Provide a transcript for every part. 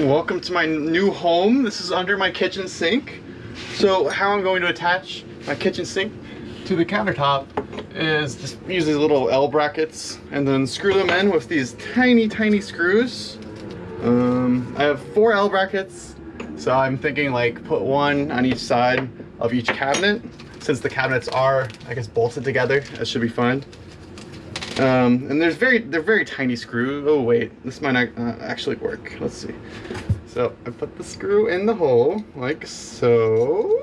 Welcome to my new home. This is under my kitchen sink. So how I'm going to attach my kitchen sink to the countertop is just use these little L brackets and then screw them in with these tiny screws. I have 4 L brackets, so I'm thinking like put one on each side of each cabinet. Since the cabinets are, I guess, bolted together, that should be fine. And they're very tiny screws. Oh wait, this might not actually work. Let's see. So I put the screw in the hole like so.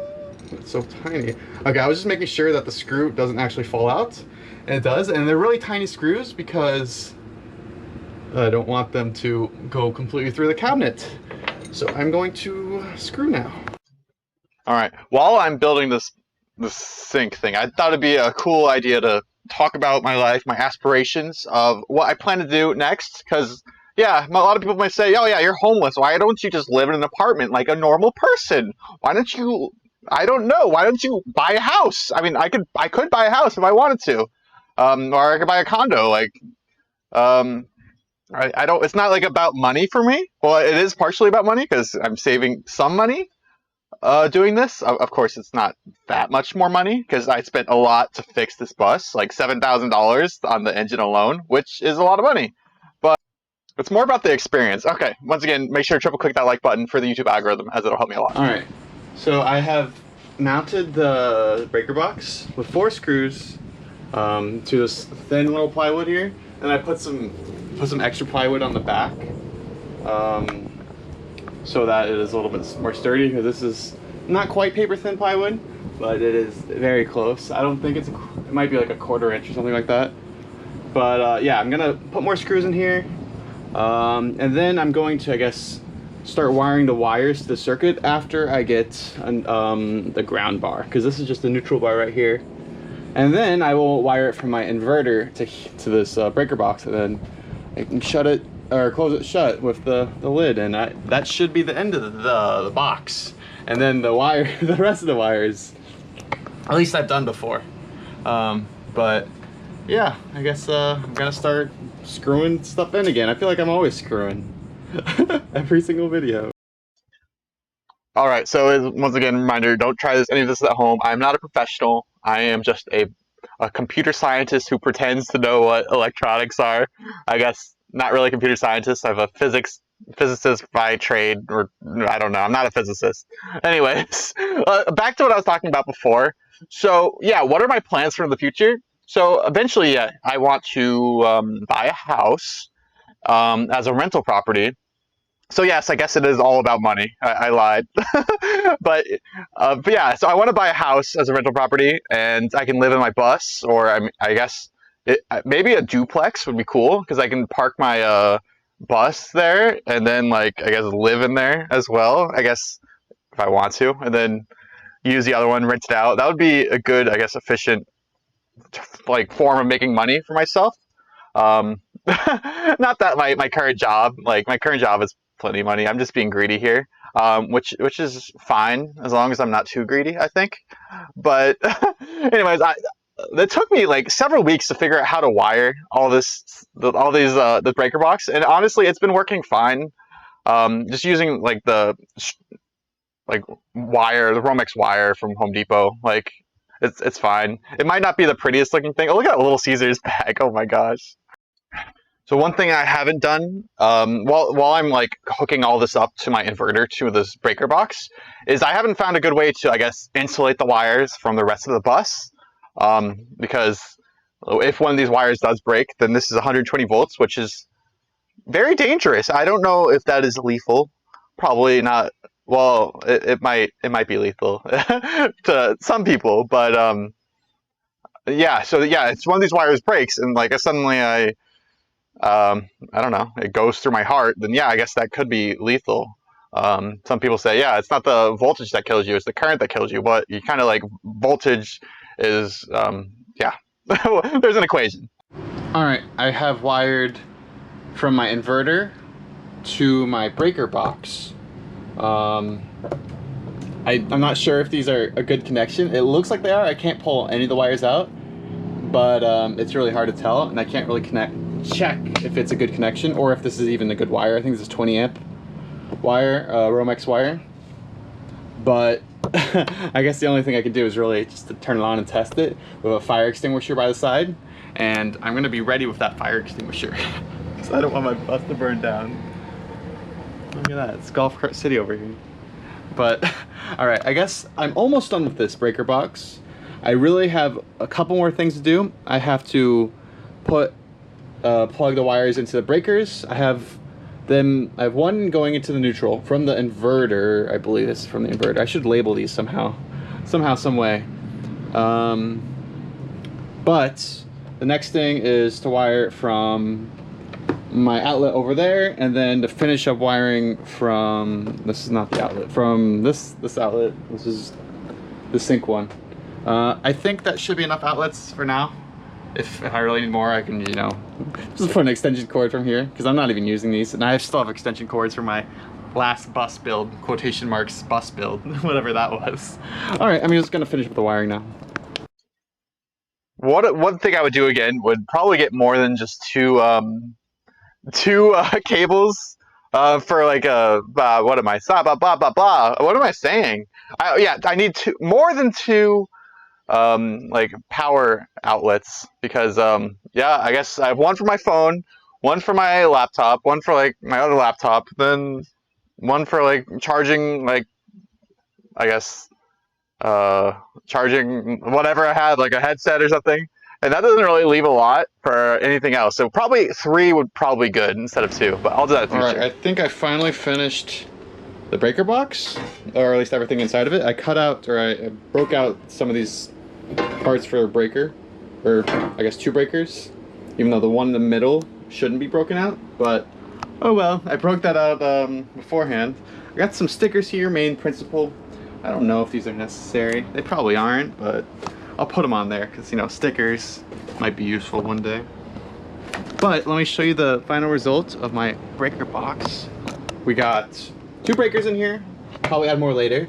It's so tiny. Okay, I was just making sure that the screw doesn't actually fall out, and it does. And they're really tiny screws because I don't want them to go completely through the cabinet. So I'm going to screw now. All right. While I'm building this sink thing, I thought it'd be a cool idea to talk about my life, my aspirations of what I plan to do next. Because, yeah, a lot of people might say, oh, yeah, you're homeless. Why don't you just live in an apartment like a normal person? Why don't you, I don't know, why don't you buy a house? I mean, I could buy a house if I wanted to. Or I could buy a condo. Like, I don't, it's not like about money for me. Well, it is partially about money because I'm saving some money doing this. Of course, it's not that much more money because I spent a lot to fix this bus, like $7,000 on the engine alone, which is a lot of money. But it's more about the experience. Okay, once again, make sure to triple click that like button for the YouTube algorithm, as it'll help me a lot. All right, so I have mounted the breaker box with 4 screws to this thin little plywood here, and I put some extra plywood on the back. So that it is a little bit more sturdy, because this is not quite paper thin plywood, but it is very close. I don't think it might be like a 1/4 inch or something like that. But yeah, I'm gonna put more screws in here, and then I'm going to, I guess, start wiring the wires to the circuit after I get the ground bar, because this is just the neutral bar right here. And then I will wire it from my inverter to this breaker box, and then I can shut it or close it shut with the lid, and that should be the end of the box. And then the rest of the wires, at least I've done before. But yeah, I guess I'm gonna start screwing stuff in again. I feel like I'm always screwing every single video. All right, so once again, reminder: don't try any of this at home. I'm not a professional. I am just a computer scientist who pretends to know what electronics are. I guess not really a computer scientist. I'm a physicist by trade, or I don't know. I'm not a physicist. Anyways, back to what I was talking about before. So yeah, what are my plans for the future? So eventually, yeah, I want to buy a house as a rental property. So yes, I guess it is all about money. I lied. but yeah, so I want to buy a house as a rental property, and I can live in my bus, or I guess maybe a duplex would be cool, because I can park my bus there, and then like I guess live in there as well. I guess if I want to, and then use the other one, rent it out. That would be a good, I guess, efficient like form of making money for myself. Not that my current job, like my current job is plenty of money. I'm just being greedy here, which is fine as long as I'm not too greedy, I think. But anyways, it took me like several weeks to figure out how to wire the breaker box, and honestly, it's been working fine. Just using like the Romex wire from Home Depot, like it's fine. It might not be the prettiest looking thing. Oh, look at Little Caesars bag. Oh my gosh. So one thing I haven't done, while I'm like hooking all this up to my inverter to this breaker box, is I haven't found a good way to, I guess, insulate the wires from the rest of the bus. Because if one of these wires does break, then this is 120 volts, which is very dangerous. I don't know if that is lethal. Probably not. Well, it might be lethal to some people, but yeah. So yeah, it's one of these wires breaks, and like suddenly I don't know, it goes through my heart, then yeah, I guess that could be lethal. Some people say, yeah, it's not the voltage that kills you, it's the current that kills you, but you kind of like voltage is, yeah, there's an equation. All right, I have wired from my inverter to my breaker box. I'm not sure if these are a good connection. It looks like they are. I can't pull any of the wires out, but it's really hard to tell, and I can't really check if it's a good connection or if this is even a good wire. I think this is 20 amp. wire, Romex wire. But I guess the only thing I could do is really just to turn it on and test it with a fire extinguisher by the side. And I'm gonna be ready with that fire extinguisher because I don't want my bus to burn down. Look at that, it's Golf Cart City over here. But all right, I guess I'm almost done with this breaker box. I really have a couple more things to do. I have to plug the wires into the breakers. I have one going into the neutral from the inverter. I believe this is from the inverter. I should label these somehow, some way. But the next thing is to wire from my outlet over there, and then to finish up wiring from, this is not the outlet, from this outlet. This is the sink one. I think that should be enough outlets for now. If I really need more, I can, you know, just put an extension cord from here, because I'm not even using these, and I still have extension cords for my last bus build, quotation marks bus build, whatever that was. All right, I'm just gonna finish with the wiring now. One thing I would do again would probably get more than just two cables for like what am I? What am I saying? I need more than two like power outlets, because yeah, I guess I have one for my phone, one for my laptop, one for like my other laptop, then one for like charging, like I guess charging whatever I had, like a headset or something. And that doesn't really leave a lot for anything else. So probably 3 would probably be good instead of 2, but I'll do that in the future. All right, I think I finally finished the breaker box, or at least everything inside of it. I cut out, or I broke out some of these parts for a breaker, or I guess 2 breakers, even though the one in the middle shouldn't be broken out, but oh well, I broke that out beforehand. I got some stickers here, main principle. I don't know if these are necessary. They probably aren't, but I'll put them on there because, you know, stickers might be useful one day. But let me show you the final result of my breaker box. We got 2 breakers in here. Probably add more later,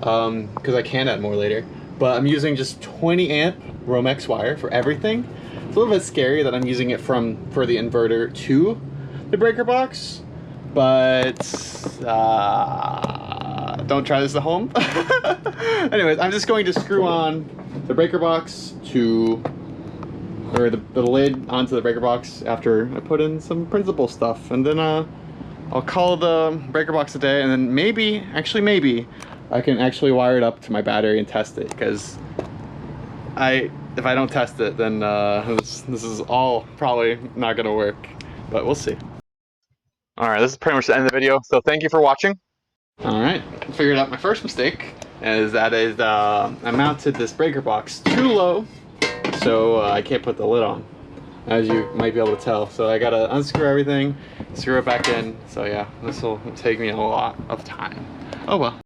because I can add more later. But I'm using just 20 amp Romex wire for everything. It's a little bit scary that I'm using it for the inverter to the breaker box, but don't try this at home. Anyways, I'm just going to screw on the breaker box or the lid onto the breaker box after I put in some principal stuff, and then I'll call the breaker box a day, and then maybe I can actually wire it up to my battery and test it, because if I don't test it, then this is all probably not gonna work, but we'll see. All right, this is pretty much the end of the video, so thank you for watching. All right, I figured out my first mistake, is I mounted this breaker box too low, so I can't put the lid on, as you might be able to tell. So I gotta unscrew everything, screw it back in. So yeah, this will take me a lot of time. Oh well.